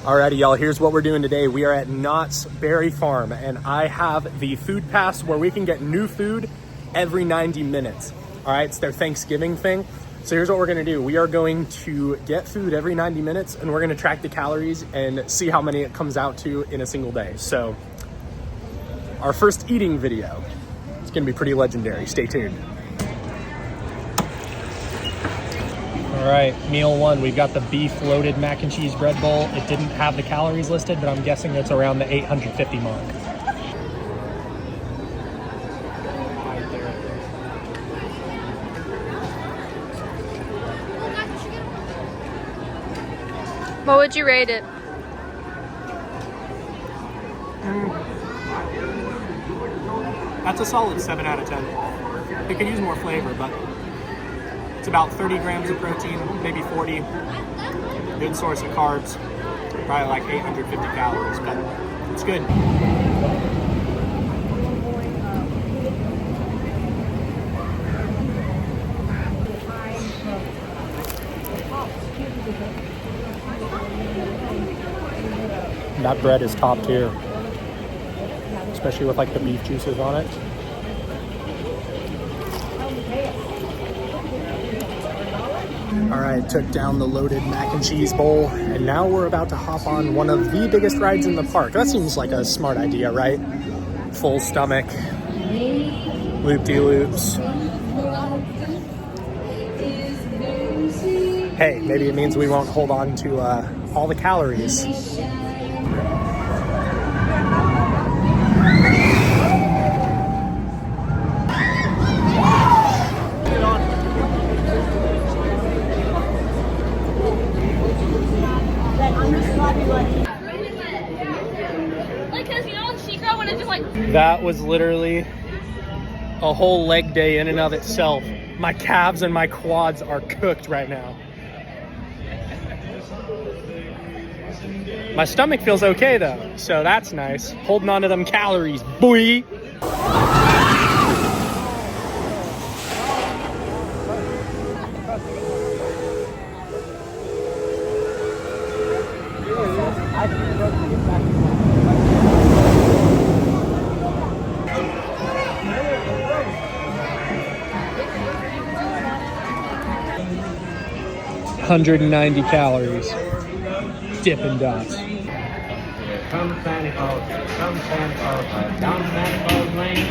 Alrighty, y'all, here's what we're doing today. We are at Knott's Berry Farm, and I have the food pass where we can get new food every 90 minutes. All right, it's their Thanksgiving thing. So here's what we're gonna do. We are going to get food every 90 minutes, and we're gonna track the calories and see how many it comes out to in a single day. So our first eating video, it's gonna be pretty legendary. Stay tuned. All right, meal one, we've got the beef loaded mac and cheese bread bowl. It didn't have the calories listed, but I'm guessing it's around the 850 mark. What would you rate it? That's a solid 7 out of 10. It could use more flavor, but it's about 30 grams of protein, maybe 40. Good source of carbs, probably like 850 calories, but it's good. That bread is top tier, especially with like the beef juices on it. All right, took down the loaded mac and cheese bowl, and now we're about to hop on one of the biggest rides in the park. That seems like a smart idea, right? Full stomach, loop-de-loops. Hey, maybe it means we won't hold on to all the calories. That was literally a whole leg day in and of itself. My calves and my quads are cooked right now. My stomach feels okay though, so that's nice. Holding on to them calories, boy. $190 calories. Dippin' Dots. Come Santa Claus, come Santa Claus, down Santa Claus Lane.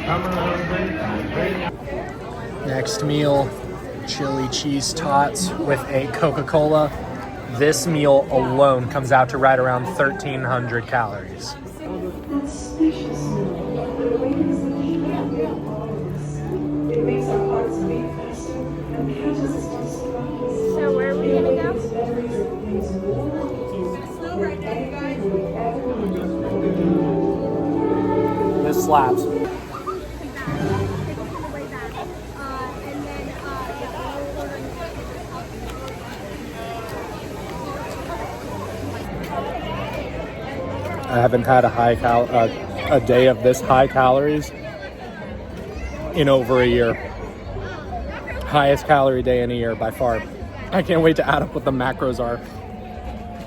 Come on, Next meal, chili cheese tots with a Coca-Cola. This meal alone comes out to right around 1,300 calories. So where are we gonna go? This slaps. I haven't had a day of this high calories in over a year. Highest calorie day in a year by far. I can't wait to add up what the macros are.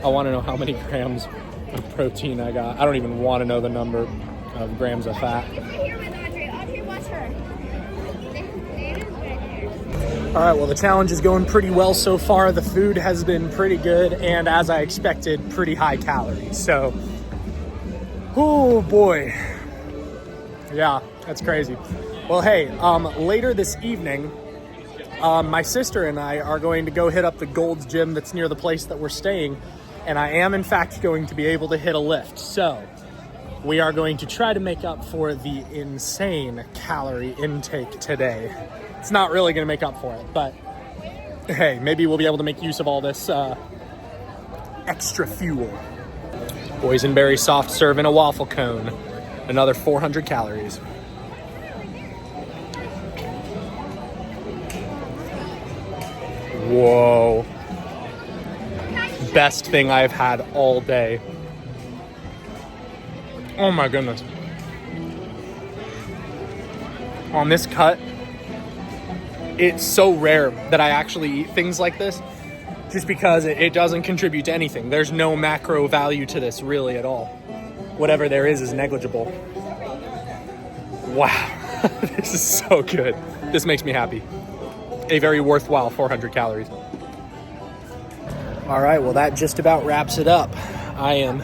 I want to know how many grams of protein I got. I don't even want to know the number of grams of fat. All right, well, the challenge is going pretty well so far. The food has been pretty good, and as I expected, pretty high calories. So, oh boy. Yeah, that's crazy. Well, hey, later this evening, my sister and I are going to go hit up the Gold's Gym that's near the place that we're staying, and I am in fact going to be able to hit a lift. So we are going to try to make up for the insane calorie intake today. It's not really going to make up for it, but hey, maybe we'll be able to make use of all this extra fuel. Boysenberry soft serve in a waffle cone, another 400 calories. Whoa. Best thing I've had all day. Oh my goodness. On this cut, it's so rare that I actually eat things like this. just because it doesn't contribute to anything. There's no macro value to this really at all. Whatever there is negligible. Wow, this is so good. This makes me happy. A very worthwhile 400 calories. All right, well, that just about wraps it up. I am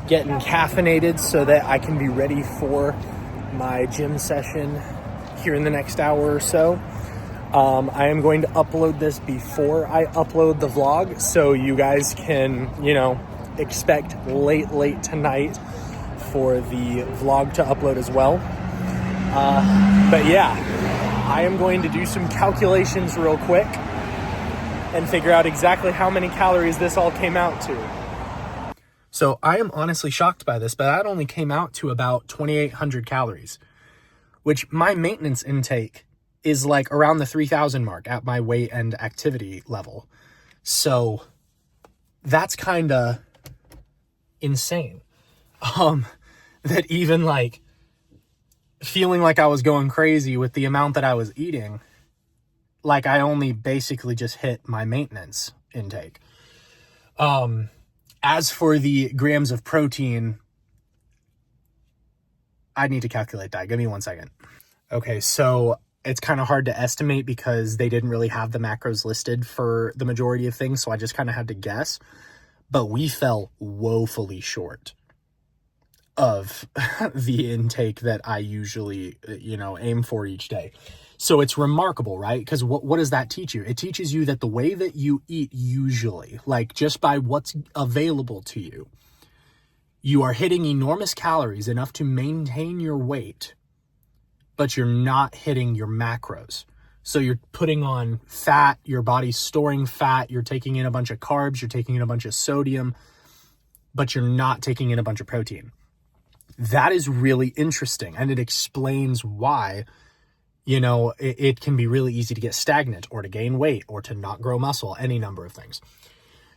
getting caffeinated so that I can be ready for my gym session here in the next hour or so. I am going to upload this before I upload the vlog, so you guys can, expect late tonight for the vlog to upload as well. But yeah, I am going to do some calculations real quick and figure out exactly how many calories this all came out to. So I am honestly shocked by this, but that only came out to about 2,800 calories, which my maintenance intake is like around the 3,000 mark at my weight and activity level. So that's kind of insane. That even like feeling like I was going crazy with the amount that I was eating, like I only basically just hit my maintenance intake. As for the grams of protein, I need to calculate that. Give me 1 second. Okay, so it's kind of hard to estimate because they didn't really have the macros listed for the majority of things, so I just kind of had to guess. But we fell woefully short of the intake that I usually, aim for each day. So it's remarkable, right? Because what does that teach you? It teaches you that the way that you eat usually, like just by what's available to you, you are hitting enormous calories, enough to maintain your weight, but you're not hitting your macros. So you're putting on fat, your body's storing fat, you're taking in a bunch of carbs, you're taking in a bunch of sodium, but you're not taking in a bunch of protein. That is really interesting, and it explains why, it can be really easy to get stagnant or to gain weight or to not grow muscle, any number of things.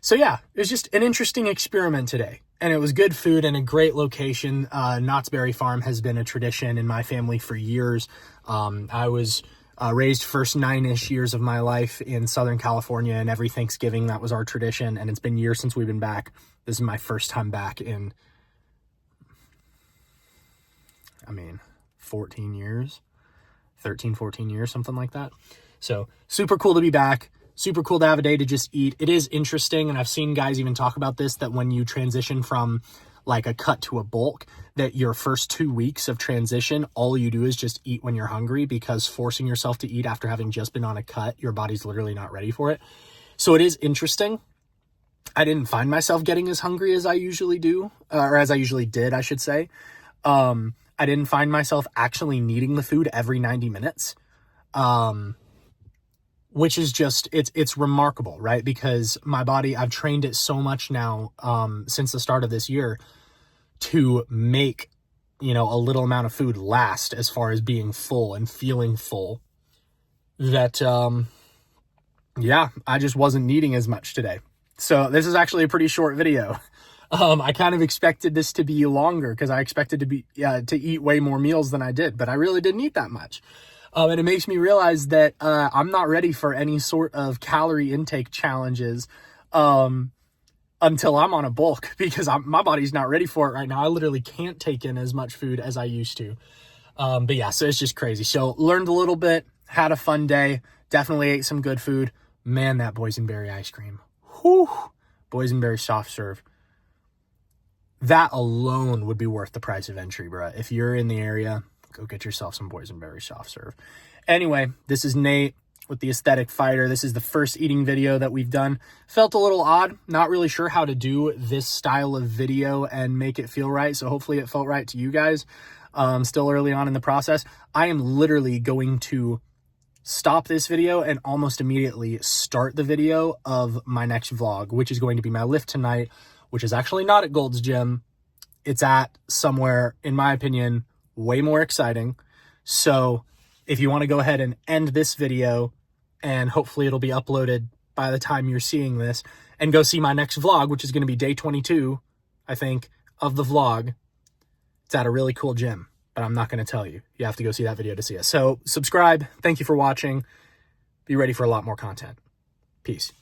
So yeah, it was just an interesting experiment today, and it was good food and a great location. Knott's Berry Farm has been a tradition in my family for years. I was raised first 9-ish years of my life in Southern California, and every Thanksgiving that was our tradition, and it's been years since we've been back. This is my first time back in 14 years, 13, 14 years, something like that. So super cool to be back. Super cool to have a day to just eat. It is interesting, and I've seen guys even talk about this, that when you transition from like a cut to a bulk, that your first 2 weeks of transition, all you do is just eat when you're hungry, because forcing yourself to eat after having just been on a cut, your body's literally not ready for it. So it is interesting. I didn't find myself getting as hungry as I usually do, or as I usually did, I should say. I didn't find myself actually needing the food every 90 minutes, which is just, it's remarkable, right? Because my body, I've trained it so much now, since the start of this year, to make, a little amount of food last as far as being full and feeling full, that, I just wasn't needing as much today. So this is actually a pretty short video. I kind of expected this to be longer because I expected to eat way more meals than I did, but I really didn't eat that much. And it makes me realize that I'm not ready for any sort of calorie intake challenges until I'm on a bulk, because my body's not ready for it right now. I literally can't take in as much food as I used to. But yeah, so it's just crazy. So learned a little bit, had a fun day, definitely ate some good food. Man, that boysenberry ice cream. Whew. Boysenberry soft serve. That alone would be worth the price of entry, bro. If you're in the area, go get yourself some boysenberry soft serve. Anyway, this is Nate with the Aesthetic Fighter. This is the first eating video that we've done. Felt a little odd. Not really sure how to do this style of video and make it feel right. So hopefully it felt right to you guys. Still early on in the process. I am literally going to stop this video and almost immediately start the video of my next vlog, which is going to be my lift tonight, which is actually not at Gold's Gym. It's at somewhere, in my opinion, way more exciting. So if you want to go ahead and end this video, and hopefully it'll be uploaded by the time you're seeing this, and go see my next vlog, which is going to be day 22, I think, of the vlog. It's at a really cool gym, but I'm not going to tell you. You have to go see that video to see it. So subscribe. Thank you for watching. Be ready for a lot more content. Peace.